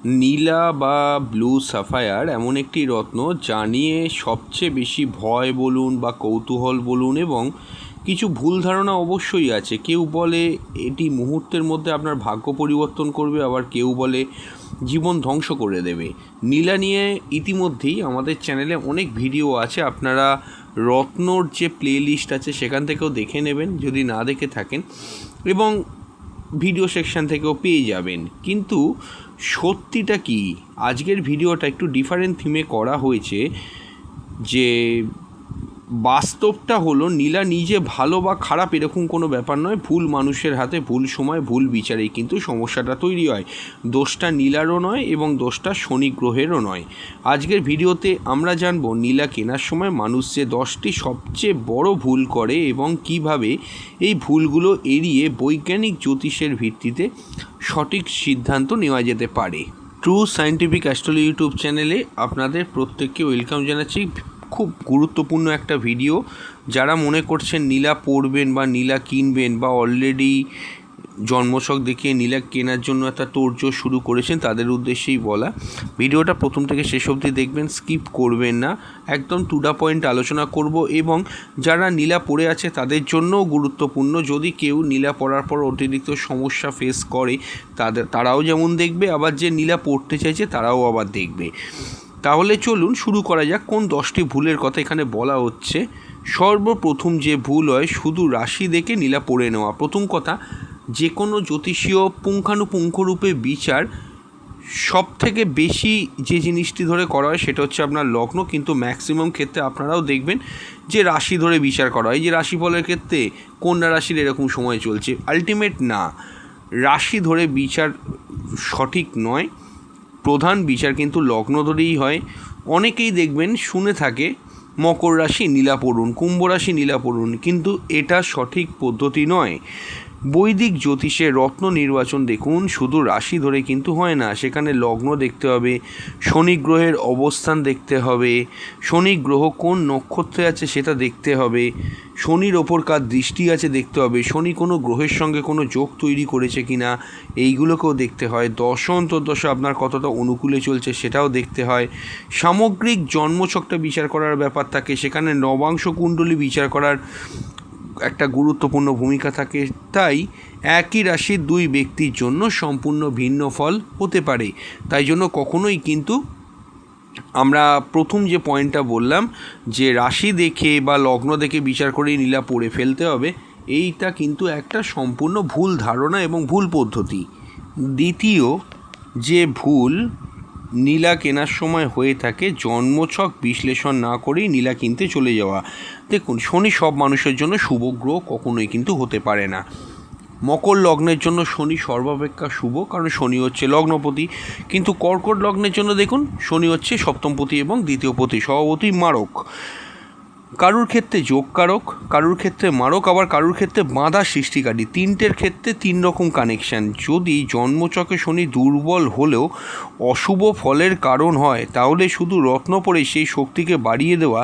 নীলা বা blue Sapphire এমন একটি রত্ন যা নিয়ে সবচেয়ে বেশি ভয় বলুন বা কৌতূহল বলুন এবং কিছু ভুল ধারণা অবশ্যই আছে। কেউ বলে এটি মুহূর্তের মধ্যে আপনার ভাগ্য পরিবর্তন করবে, আবার কেউ বলে জীবন ধ্বংস করে দেবে। নীলা নিয়ে ইতিমধ্যেই আমাদের চ্যানেলে অনেক ভিডিও আছে, আপনারা রত্নর যে প্লে লিস্ট আছে সেখান থেকেও দেখে নেবেন যদি না দেখে থাকেন, এবং ভিডিও সেকশন থেকেও পেয়ে যাবেন। কিন্তু সত্যিটা কি, আজকের ভিডিওটা একটু ডিফারেন্ট থিমে করা হয়েছে। যে বাস্তবটা হলো, নীলা নিজে ভালো বা খারাপ এরকম কোনো ব্যাপার নয়। ভুল মানুষের হাতে ভুল সময় ভুল বিচারেই কিন্তু সমস্যাটা তৈরি হয়। দোষটা নীলারও নয় এবং দোষটা শনি গ্রহেরও নয়। আজকের ভিডিওতে আমরা জানবো নীলা কেনার সময় মানুষ যে 10টি সবচেয়ে বড় ভুল করে এবং কিভাবে এই ভুলগুলো এড়িয়ে বৈজ্ঞানিক জ্যোতিষের ভিত্তিতে সঠিক সিদ্ধান্ত নেওয়া যেতে পারে। ট্রু সায়েন্টিফিক অ্যাস্ট্রোলজি ইউটিউব চ্যানেলে আপনাদের প্রত্যেককে ওয়েলকাম জানাচ্ছি। খুব গুরুত্বপূর্ণ একটা ভিডিও। যারা মনে করছেন নীলা পরবেন বা নীলা কিনবেন বা অলরেডি জন্মছক দেখিয়ে নীলা কেনার জন্য একটা তোড়জোড় শুরু করেছেন, তাদের উদ্দেশ্যেই বলা। ভিডিওটা প্রথম থেকে শেষ অবধি দেখবেন, স্কিপ করবেন না। একদম টু দ্য পয়েন্ট আলোচনা করব এবং যারা নীলা পরে আছে তাদের জন্যও গুরুত্বপূর্ণ। যদি কেউ নীলা পরার পর অতিরিক্ত সমস্যা ফেস করে তারাও যেমন দেখবে, আবার যে নীলা পরতে চাইছে তারাও আবার দেখবে। তাহলে চলুন শুরু করা যাক। কোন 10টি ভুলের কথা এখানে বলা হচ্ছে। সর্বপ্রথম যে ভুল হয়, শুধু রাশি দেখে নীলা পড়ে নেওয়া। প্রথম কথা, যে কোনো জ্যোতিষীয় পুঙ্খানুপুঙ্খরূপে বিচার সব থেকে বেশি যে জিনিসটি ধরে করা হয় সেটা হচ্ছে আপনার লগ্ন, কিন্তু ম্যাক্সিমাম ক্ষেত্রে আপনারাও দেখবেন যে রাশি ধরে বিচার করা হয়। এই যে রাশিফলের ক্ষেত্রে কন্যা রাশির এরকম সময় চলছে, আলটিমেট না, রাশি ধরে বিচার সঠিক নয়। প্রধান বিচার কিন্তু লগ্ন ধরেই হয়। অনেকেই দেখবেন শুনে থাকে মকর রাশি নীলা পড়ুন, কুম্ভ রাশি নীলা পড়ুন, কিন্তু এটা সঠিক পদ্ধতি নয়। বৈদিক জ্যোতিষে রত্ন নির্বাচন দেখুন শুধু রাশি ধরে কিন্তু হয় না, সেখানে লগ্ন দেখতে হবে, শনি গ্রহের অবস্থান দেখতে হবে, শনি গ্রহ কোন নক্ষত্রে আছে সেটা দেখতে হবে, শনির ওপর কার দৃষ্টি আছে দেখতে হবে, শনি কোনো গ্রহের সঙ্গে কোনো যোগ তৈরি করেছে কি না এইগুলোকেও দেখতে হয়, দশ অন্তর্দশা আপনার কতটা অনুকূলে চলছে সেটাও দেখতে হয়, সামগ্রিক জন্মছকটা বিচার করার ব্যাপার থাকে, সেখানে নবাংশ কুণ্ডলী বিচার করার একটা গুরুত্বপূর্ণ ভূমিকা থাকে। তাই একই রাশির দুই ব্যক্তির জন্য সম্পূর্ণ ভিন্ন ফল হতে পারে। তাই জন্য কখনোই কিন্তু আমরা প্রথম যে পয়েন্টটা বললাম যে রাশি দেখে বা লগ্ন দেখে বিচার করেই নীলা পড়ে ফেলতে হবে, এইটা কিন্তু একটা সম্পূর্ণ ভুল ধারণা এবং ভুল পদ্ধতি। দ্বিতীয় যে ভুল নীলা কেনার সময় হয়ে থাকে, জন্মছক বিশ্লেষণ না করেই নীলা কিনতে চলে যাওয়া। দেখুন, শনি সব মানুষের জন্য শুভ গ্রহ কখনোই কিন্তু হতে পারে না। মকর লগ্নের জন্য শনি সর্বাপেক্ষা শুভ, কারণ শনি হচ্ছে লগ্নপতি, কিন্তু কর্কট লগ্নের জন্য দেখুন শনি হচ্ছে সপ্তমপতি এবং দ্বিতীয়পতি, স্বভাবতই মারক। কারুর ক্ষেত্রে যোগকারক, কারুর ক্ষেত্রে মারক, আবার কারুর ক্ষেত্রে বাধা সৃষ্টিকারী। তিনটের ক্ষেত্রে তিন রকম কানেকশান। যদি জন্মচকে শনি দুর্বল হলেও অশুভ ফলের কারণ হয়, তাহলে শুধু রত্ন পরে সেই শক্তিকে বাড়িয়ে দেওয়া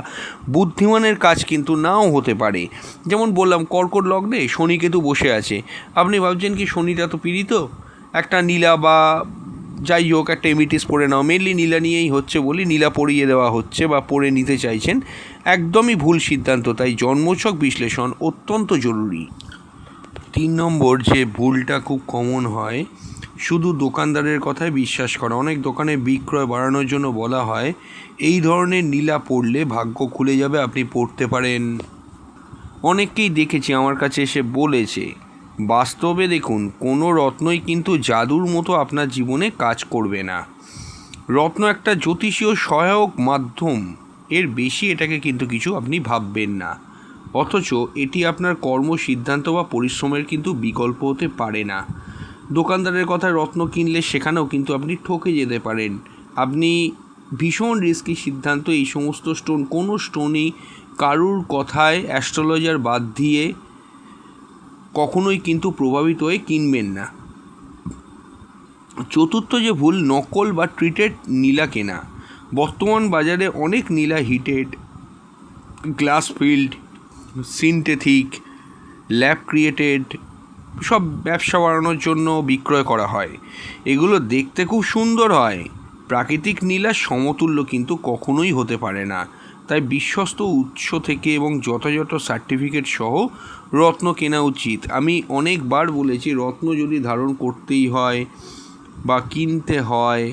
বুদ্ধিমানের কাজ কিন্তু নাও হতে পারে। যেমন বললাম, কর্কট লগ্নে শনি কেতু বসে আছে, আপনি ভাবছেন কি শনিটা তো পীড়িত, একটা নীলা বা যাই হোক একটা এমিটিস পরে নাও, মেনলি নীলা নিয়েই হচ্ছে বলি নীলা পরিয়ে দেওয়া হচ্ছে বা পরে নিতে চাইছেন, একদমই ভুল সিদ্ধান্ত। তাই জন্মছক বিশ্লেষণ অত্যন্ত জরুরি। 3 নম্বর যে ভুলটা খুব কমন হয়, শুধু দোকানদারের কথায় বিশ্বাস করা। অনেক দোকানে বিক্রয় বাড়ানোর জন্য বলা হয় এই ধরনের নীলা পড়লে ভাগ্য খুলে যাবে, আপনি পড়তে পারেন। অনেককেই দেখেছি আমার কাছে এসে বলেছে। বাস্তবে দেখুন, কোনো রত্নই কিন্তু জাদুর মতো আপনার জীবনে কাজ করবে না। রত্ন একটা জ্যোতিষীয় সহায়ক মাধ্যম, এর বেশি এটাকে কিন্তু কিছু আপনি ভাববেন না। অথচ এটি আপনার কর্ম সিদ্ধান্ত বা পরিশ্রমের কিন্তু বিকল্প হতে পারে না। দোকানদারের কথায় রত্ন কিনলে সেখানেও কিন্তু আপনি ঠকে যেতে পারেন। আপনি ভীষণ রিস্কি সিদ্ধান্ত, এই সমস্ত স্টোন, কোনো স্টোনই কারুর কথায় অ্যাস্ট্রোলজার বাদ দিয়ে কখনোই কিন্তু প্রভাবিত হয়ে কিনবেন না। চতুর্থ যে ভুল, নকল বা ট্রিটেড নীলা কেনা। বর্তমান বাজারে অনেক নীলা heated, glass filled, synthetic, lab created সব ব্যবসা বাড়ানোর জন্য বিক্রয় করা হয়। এগুলো দেখতে খুব সুন্দর হয়, প্রাকৃতিক নীলার সমতুল্য কিন্তু কখনোই হতে পারে না। তাই বিশ্বস্ত উৎস থেকে এবং যথাযথ সার্টিফিকেট সহ রত্ন কেনা উচিত। আমি অনেকবার বলেছি, রত্ন যদি ধারণ করতেই হয় বা কিনতে হয়,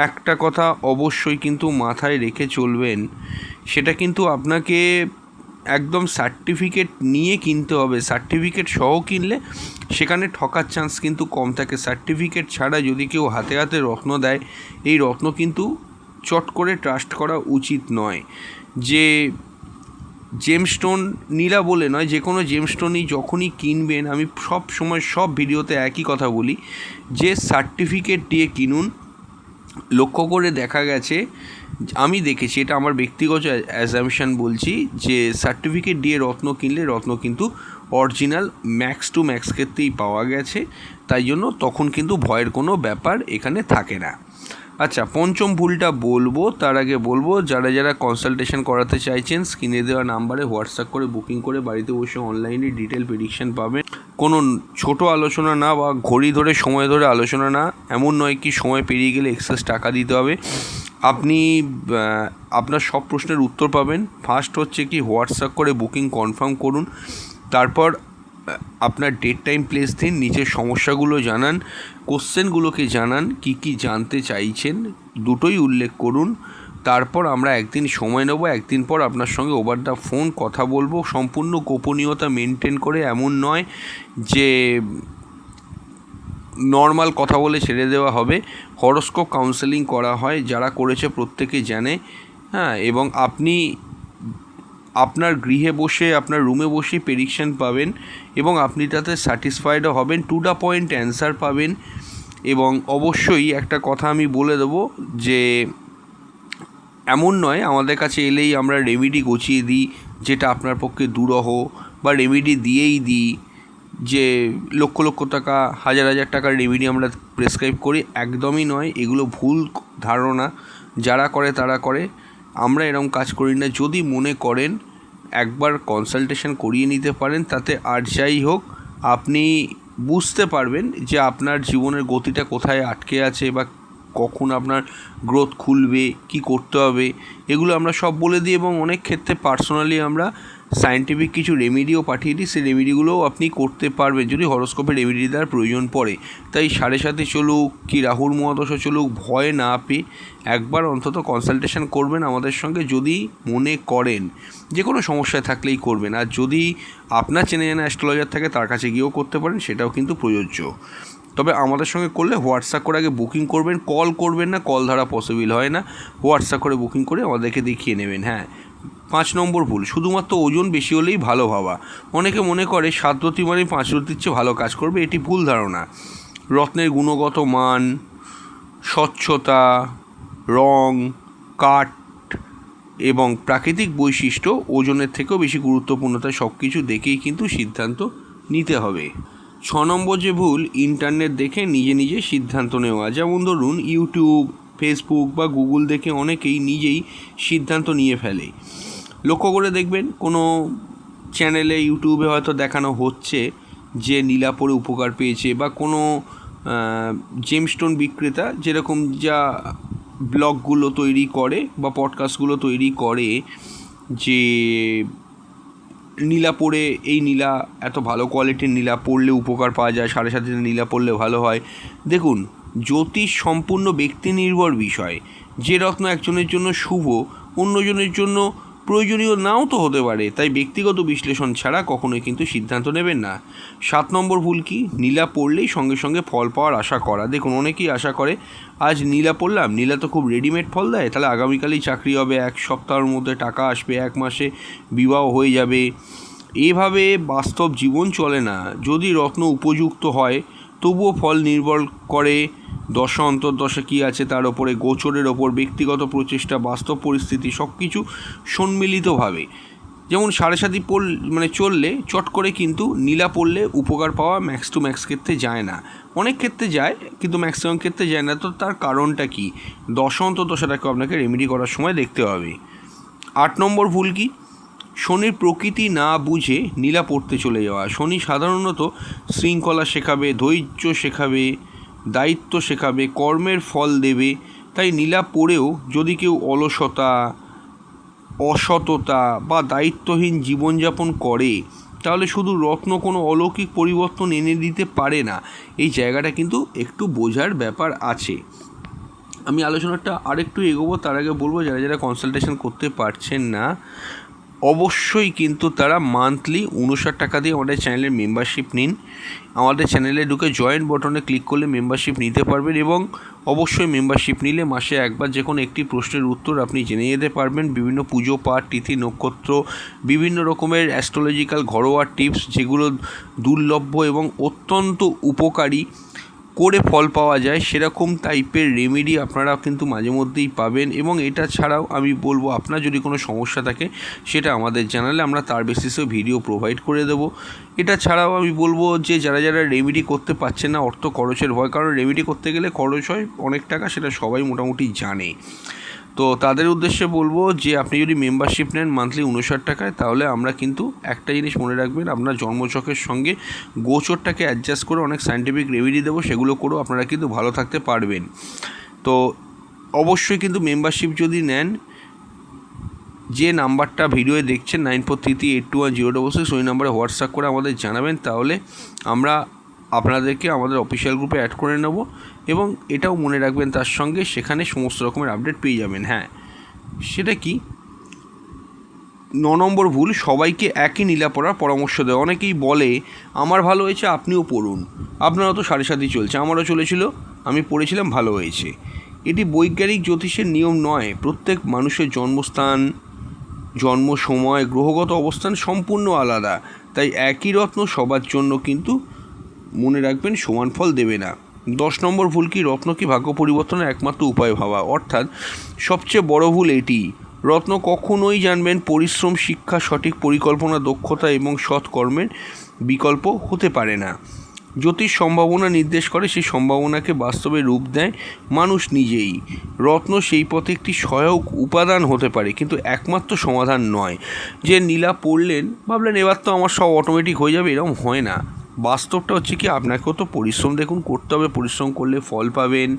একটা কথা অবশ্যই কিন্তু মাথায় রেখে চলবেন, সেটা কিন্তু আপনাকে একদম সার্টিফিকেট নিয়ে কিনতে হবে। সার্টিফিকেট সহ কিনলে সেখানে ঠকার চান্স কিন্তু কম থাকে। সার্টিফিকেট ছাড়া যদি কেউ হাতে হাতে রত্ন দেয়, এই রত্ন কিন্তু চট করে ট্রাস্ট করা উচিত নয়। যে জেমস্টোন নীলা বলে নয়, যে কোনো জেমস্টোনই যখনই কিনবেন, আমি সব সময় সব ভিডিওতে একই কথা বলি যে সার্টিফিকেট দিয়ে কিনুন। লক্ষ্য করে দেখা গেছে, আমি দেখেছি, এটা আমার ব্যক্তিগত অ্যাজাম্পশন বলছি, যে সার্টিফিকেট দিয়ে রত্ন কিনলে রত্ন কিন্তু অরিজিনাল ম্যাক্স টু ম্যাক্স ক্ষেত্রেই পাওয়া গেছে, তাই জন্য তখন কিন্তু ভয়ের কোনো ব্যাপার এখানে থাকে না। আচ্ছা, পঞ্চম ভুলটা বলবো, তার আগে বলবো যারা যারা কনসালটেশন করাতে চাইছেন, স্ক্রিনে দেওয়া নাম্বারে হোয়াটসঅ্যাপ করে বুকিং করে বাড়িতে বসে অনলাইনে ডিটেল প্রেডিকশন পাবেন। কোনো ছোট আলোচনা না বা ঘড়ি ধরে সময় ধরে আলোচনা না, এমন নয় কি সময় পেরিয়ে গেলে এক্সেস টাকা দিতে হবে। আপনি আপনার সব প্রশ্নের উত্তর পাবেন। ফার্স্ট হচ্ছে কি, হোয়াটসঅ্যাপ করে বুকিং কনফার্ম করুন, তারপর আপনার ডেট টাইম প্লেস দিন, নিচের সমস্যাগুলো জানান, কোশ্চেনগুলোকে জানান, কি কি জানতে চাইছেন দুটোই উল্লেখ করুন। তারপর আমরা একদিন সময় নেব, একদিন পর আপনার সঙ্গে ওভার দ্য ফোন কথা বলবো, সম্পূর্ণ গোপনীয়তা মেনটেন করে। এমন নয় যে নর্মাল কথা বলে ছেড়ে দেওয়া হবে। হরোস্কোপ কাউন্সেলিং করা হয়, যারা করেছে প্রত্যেকে জানে, হ্যাঁ। এবং আপনি আপনার গৃহে বসে, আপনার রুমে বসেই প্রেডিকশন পাবেন এবং আপনি তাতে স্যাটিসফাইডও হবেন, টু দ্য পয়েন্ট অ্যান্সার পাবেন। এবং অবশ্যই একটা কথা আমি বলে দেবো যে এমন নয় আমাদের কাছে এলেই আমরা রেমেডি গছিয়ে দিই যেটা আপনার পক্ষে দুরূহ, বা রেমেডি দিয়েই দিই যে লক্ষ লক্ষ টাকা, হাজার হাজার টাকার রেমেডি আমরা প্রেসক্রাইব করি। একদমই নয়, এগুলো ভুল ধারণা, যারা করে তারা করে, আমরা এরকম কাজ করি না। যদি মনে করেন একবার কনসালটেশন করিয়ে নিতে পারেন, তাতে আর যাই হোক আপনি বুঝতে পারবেন যে আপনার জীবনের গতিটা কোথায় আটকে আছে বা কখন আপনার গ্রোথ খুলবে, কি করতে হবে, এগুলো আমরা সব বলে দিই। এবং অনেক ক্ষেত্রে পার্সোনালি আমরা সায়েন্টিফিক কিছু রেমেডিও পাঠিয়ে দিই, সেই রেমেডিগুলোও আপনি করতে পারবেন যদি হরোস্কোপে রেমেডি দেওয়ার প্রয়োজন পড়ে। তাই 7.5 চলুক কি রাহুর মহাদশা চলুক, ভয় না পেয়ে একবার অন্তত কনসালটেশন করবেন আমাদের সঙ্গে, যদি মনে করেন। যে কোনো সমস্যায় থাকলেই করবেন। আর যদি আপনার চেনা জানা অ্যাস্ট্রোলজার থাকে, তার কাছে গিয়েও করতে পারেন, সেটাও কিন্তু প্রযোজ্য। তবে আমাদের সঙ্গে করলে হোয়াটসঅ্যাপ করে আগে বুকিং করবেন, কল করবেন না, কল ধরা পসিবল হয় না। হোয়াটসঅ্যাপ করে বুকিং করে আমাদেরকে দেখিয়ে নেবেন। হ্যাঁ, 5 নম্বর ভুল, শুধুমাত্র ওজন বেশি হলেই ভালো ভাবা। অনেকে মনে করে 7 রতি মানে 5 রতির চেয়ে ভালো কাজ করবে, এটি ভুল ধারণা। রত্নের গুণগত মান, স্বচ্ছতা, রং, কাঠ এবং প্রাকৃতিক বৈশিষ্ট্য ওজনের থেকেও বেশি গুরুত্বপূর্ণ। তাই সব কিছু দেখেই কিন্তু সিদ্ধান্ত নিতে হবে। 6 নম্বর যে ভুল, ইন্টারনেট দেখে নিজে নিজে সিদ্ধান্ত নেওয়া। যেমন ধরুন ইউটিউব, ফেসবুক বা গুগল দেখে অনেকেই নিজেই সিদ্ধান্ত নিয়ে ফেলে। লক্ষ্য করে দেখবেন, কোনো চ্যানেলে ইউটিউবে হয়তো দেখানো হচ্ছে যে নীলা পরে উপকার পেয়েছে, বা কোনো জেমস্টোন বিক্রেতা যেরকম যা ব্লগগুলো তৈরি করে বা পডকাস্টগুলো তৈরি করে, যে নীলা পরে, এই নীলা এত ভালো কোয়ালিটির নীলা, পড়লে উপকার পাওয়া যায়, 7.5 নীলা পড়লে ভালো হয়। দেখুন, জ্যোতিষ সম্পূর্ণ ব্যক্তি নির্ভর বিষয়। যে রত্ন একজনের জন্য শুভ, অন্যজনের জন্য প্রয়োজনীয় নাও তো হতে পারে। তাই ব্যক্তিগত বিশ্লেষণ ছাড়া কখনোই কিন্তু সিদ্ধান্ত নেবেন না। 7 নম্বর ভুল কি, নীলা পড়লেই সঙ্গে সঙ্গে ফল পাওয়ার আশা করা। দেখুন, অনেকেই আশা করে আজ নীলা পড়লাম, নীলা তো খুব রেডিমেড ফল দেয়, তাহলে আগামীকালই চাকরি হবে, 1 সপ্তাহের মধ্যে টাকা আসবে, 1 মাসে বিবাহ হয়ে যাবে। এভাবে বাস্তব জীবন চলে না। যদি রত্ন উপযুক্ত হয়, তবুও ফল নির্ভর করে দশা অন্তর্দশা কী আছে তার ওপরে, গোচরের ওপর, ব্যক্তিগত প্রচেষ্টা, বাস্তব পরিস্থিতি, সব কিছু সম্মিলিতভাবে। যেমন 7.5 চললে চট করে কিন্তু নীলা পড়লে উপকার পাওয়া ম্যাক্স টু ম্যাক্স ক্ষেত্রে যায় না। অনেক ক্ষেত্রে যায়, কিন্তু ম্যাক্সিমাম ক্ষেত্রে যায় না। তো তার কারণটা কি, দশা অন্তর্দশাটাকে আপনাকে রেমেডি করার সময় দেখতে হবে। 8 নম্বর ভুল কি, শনির প্রকৃতি না বুঝে নীলা পড়তে চলে যাওয়া। শনি সাধারণত শৃঙ্খলা শেখাবে, ধৈর্য শেখাবে, দায়িত্ব শেখাবে, কর্মের ফল দেবে। তাই নীলা পড়েও যদি কেউ অলসতা, অসততা বা দায়িত্বহীন জীবনযাপন করে, তাহলে শুধু রত্ন কোনো অলৌকিক পরিবর্তন এনে দিতে পারে না। এই জায়গাটা কিন্তু একটু বোঝার ব্যাপার আছে। আমি আলোচনাটা আরেকটু এগোবো, তার আগে বলবো যারা যারা কনসালটেশন করতে পারছেন না, অবশ্যই কিন্তু তারা মান্থলি 59 টাকা দিয়ে আমাদের চ্যানেলের মেম্বারশিপ নিন। আমাদের চ্যানেলে ঢুকে জয়েন বাটনে ক্লিক করলে মেম্বারশিপ নিতে পারবেন, এবং অবশ্যই মেম্বারশিপ নিলে মাসে একবার যে কোনো একটি প্রশ্নের উত্তর আপনি জেনে যেতে পারবেন। বিভিন্ন পুজো পাঠ, তিথি, নক্ষত্র, বিভিন্ন রকমের অ্যাস্ট্রোলজিক্যাল ঘরোয়া টিপস, যেগুলো দুর্লভ্য এবং অত্যন্ত উপকারী করে ফল পাওয়া যায়, সেরকম টাইপের রেমেডি আপনারা কিন্তু মাঝে মধ্যেই পাবেন। এবং এটা ছাড়াও আমি বলবো, আপনার যদি কোনো সমস্যা থাকে সেটা আমাদের জানালে আমরা তার বেসিসে ভিডিও প্রোভাইড করে দেবো। এটা ছাড়াও আমি বলবো যে যারা যারা রেমেডি করতে পারছেন না অর্থ খরচের ভয়, কারণ রেমেডি করতে গেলে খরচ হয় অনেক টাকা, সেটা সবাই মোটামুটি জানে। তো তাদের উদ্দেশ্যে বলবো যে আপনি যদি মেম্বারশিপ নেন মান্থলি 59 টাকায়, তাহলে আমরা কিন্তু একটা জিনিস মনে রাখবেন, আপনার জন্মছকের সঙ্গে গোচরটাকে অ্যাডজাস্ট করে অনেক সায়েন্টিফিক রেমেডি দেবো, সেগুলো করেও আপনারা কিন্তু ভালো থাকতে পারবেন। তো অবশ্যই কিন্তু মেম্বারশিপ যদি নেন, যে নাম্বারটা ভিডিওয়ে দেখছেন 9433821066, ওই নাম্বারে হোয়াটসঅ্যাপ করে আমাদের জানাবেন, তাহলে আমরা আপনাদেরকে আমাদের অফিসিয়াল গ্রুপে অ্যাড করে নেব। এবং এটাও মনে রাখবেন তার সঙ্গে সেখানে সমস্ত রকমের আপডেট পেয়ে যাবেন। হ্যাঁ, সেটা কি 9 নম্বর ভুল, সবাইকে একই নীলা পড়ার পরামর্শ দেয়। অনেকেই বলে আমার ভালো হয়েছে আপনিও পড়ুন, আপনারও তো 7.5 চলছে, আমারও চলেছিল, আমি পড়েছিলাম, ভালো হয়েছে। এটি বৈজ্ঞানিক জ্যোতিষের নিয়ম নয়। প্রত্যেক মানুষের জন্মস্থান, জন্ম সময়, গ্রহগত অবস্থান সম্পূর্ণ আলাদা। তাই একই রত্ন সবার জন্য কিন্তু মনে রাখবেন সমান ফল দেবে না। 10 নম্বর ভুল কি, রত্ন কি ভাগ্য পরিবর্তনের একমাত্র উপায় ভাবা। অর্থাৎ সবচেয়ে বড় ভুল এটি, রত্ন কখনোই জানবেন পরিশ্রম, শিক্ষা, সঠিক পরিকল্পনা, দক্ষতা এবং সৎকর্মের বিকল্প হতে পারে না। জ্যোতিষ সম্ভাবনা নির্দেশ করে, সেই সম্ভাবনাকে বাস্তবে রূপ দেয় মানুষ নিজেই। রত্ন সেই পথে একটি সহায়ক উপাদান হতে পারে, কিন্তু একমাত্র সমাধান নয়। যে নীলা পড়লেন, ভাবলেন এবার তো আমার সব অটোমেটিক হয়ে যাবে, এরকম হয় না। বাস্তবটা হচ্ছে কি, আপনাকেও তো পরিশ্রম দেখুন করতে হবে, পরিশ্রম করলে ফল পাবেন।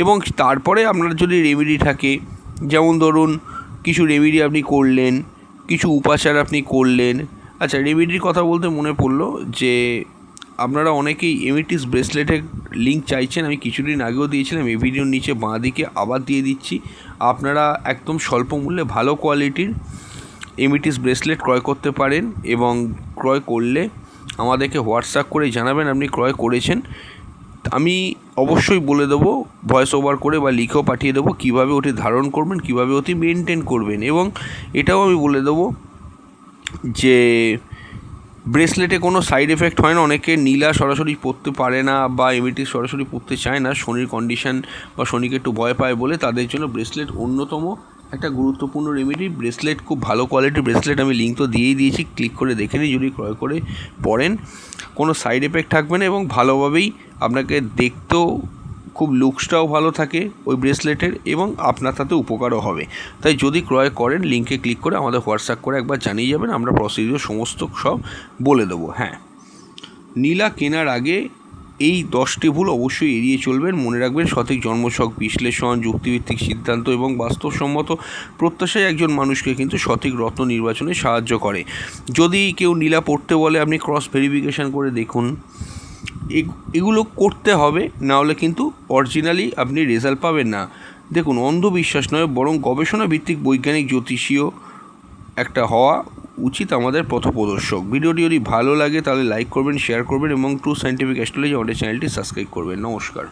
এবং তারপরে আপনার যদি রেমেডি থাকে, যেমন ধরুন কিছু রেমেডি আপনি করলেন, কিছু উপাচার আপনি করলেন। আচ্ছা, রেমেডির কথা বলতে মনে পড়লো যে আপনারা অনেকেই এমিটিস ব্রেসলেটের লিঙ্ক চাইছেন, আমি কিছুদিন আগেও দিয়েছিলাম, এই ভিডিওর নিচে বাঁ দিকে আবার দিয়ে দিচ্ছি। আপনারা একদম স্বল্প মূল্যে ভালো কোয়ালিটির এমিটিস ব্রেসলেট ক্রয় করতে পারেন, এবং ক্রয় করলে আমাদেরকে হোয়াটসঅ্যাপ করে জানাবেন আপনি ক্রয় করেছেন। আমি অবশ্যই বলে দেবো, ভয়েস ওভার করে বা লিখেও পাঠিয়ে দেবো কীভাবে ওটি ধারণ করবেন, কীভাবে ওটি মেনটেন করবেন। এবং এটাও আমি বলে দেবো যে ব্রেসলেটে কোনো সাইড এফেক্ট হয় না। অনেকে নীলা সরাসরি পরতে পারে না বা এমিটি সরাসরি পরতে চায় না, শনির কন্ডিশন বা শনিকে একটু ভয় পায় বলে, তাদের জন্য ব্রেসলেট অন্যতম একটা গুরুত্বপূর্ণ রেমেডি। ব্রেসলেট খুব ভালো কোয়ালিটির ব্রেসলেট, আমি লিঙ্ক তো দিয়েই দিয়েছি, ক্লিক করে দেখে নিই। যদি ক্রয় করে পরেন, কোনো সাইড এফেক্ট থাকবে না, এবং ভালোভাবেই আপনাকে দেখতেও খুব লুকসটাও ভালো থাকে ওই ব্রেসলেটের, এবং আপনার তাতে উপকারও হবে। তাই যদি ক্রয় করেন, লিঙ্কে ক্লিক করে আমাদের হোয়াটসঅ্যাপ করে একবার জানিয়ে যাবেন, আমরা প্রসিডিওর সমস্ত সব বলে দেবো। হ্যাঁ, নীলা কেনার আগে এই 10টি ভুল অবশ্যই এড়িয়ে চলবেন। মনে রাখবেন, সঠিক জন্মছক বিশ্লেষণ, যুক্তিভিত্তিক সিদ্ধান্ত এবং বাস্তবসম্মত প্রত্যাশায় একজন মানুষকে কিন্তু সঠিক রত্ন নির্বাচনে সাহায্য করে। যদি কেউ নীলা পড়তে বলে, আপনি ক্রস ভেরিফিকেশান করে দেখুন, এগুলো করতে হবে, নাহলে কিন্তু অরিজিনালি আপনি রেজাল্ট পাবেন না। দেখুন, অন্ধবিশ্বাস নয়, বরং গবেষণা ভিত্তিক বৈজ্ঞানিক জ্যোতিষীয় একটা হওয়া উচিত আমাদের পথপ্রদর্শক। ভিডিওটি যদি ভালো লাগে তাহলে লাইক করবেন, শেয়ার করবেন, এবং ট্রু সায়েন্টিফিক অ্যাস্ট্রোলজি আমাদের চ্যানেলটি সাবস্ক্রাইব করবেন। নমস্কার।